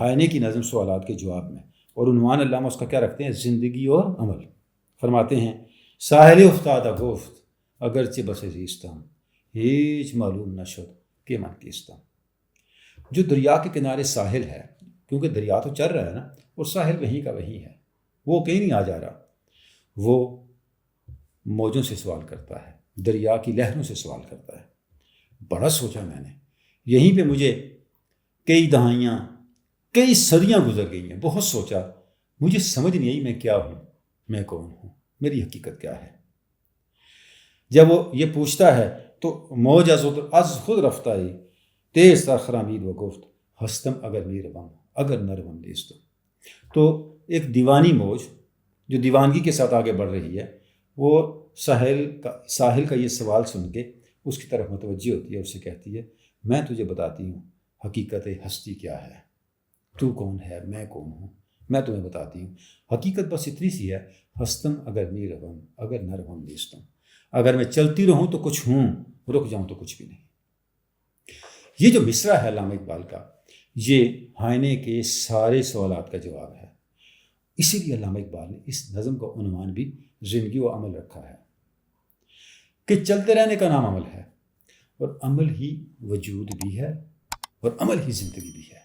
ہائنے کی نظم سوالات کے جواب میں، اور عنوان علامہ اس کا کیا رکھتے ہیں؟ زندگی اور عمل۔ فرماتے ہیں ساحل افتادہ گفت اگرچہ بس زیستم ہیچ معلوم نہ شد کہ من کیستم۔ جو دریا کے کنارے ساحل ہے، کیونکہ دریا تو چل رہا ہے نا، اور ساحل وہیں کا وہیں ہے، وہ کہیں نہیں آ جا رہا، وہ موجوں سے سوال کرتا ہے، دریا کی لہروں سے سوال کرتا ہے۔ بڑا سوچا میں نے، یہیں پہ مجھے کئی دہائیاں کئی صدیاں گزر گئی ہیں، بہت سوچا، مجھے سمجھ نہیں آئی میں کیا ہوں، میں کون ہوں، میری حقیقت کیا ہے۔ جب وہ یہ پوچھتا ہے تو موج از خود رفتائی تیز تر خرامید و گفت ہستم اگر نیروم اگر نروم نیستم۔ تو ایک دیوانی موج جو دیوانگی کے ساتھ آگے بڑھ رہی ہے، وہ ساحل کا یہ سوال سن کے اس کی طرف متوجہ ہوتی ہے، اسے کہتی ہے میں تجھے بتاتی ہوں حقیقت ہستی کیا ہے، تو کون ہے، میں کون ہوں، میں تمہیں بتاتی ہوں۔ حقیقت بس اتنی سی ہے، ہستم اگر نیروم اگر نروم نیستم، اگر میں چلتی رہوں تو کچھ ہوں، رک جاؤں تو کچھ بھی نہیں۔ یہ جو مصرع ہے علامہ اقبال کا، یہ ہائنے کے سارے سوالات کا جواب ہے۔ اسی لیے علامہ اقبال نے اس نظم کا عنوان بھی زندگی و عمل رکھا ہے کہ چلتے رہنے کا نام عمل ہے، اور عمل ہی وجود بھی ہے، اور عمل ہی زندگی بھی ہے۔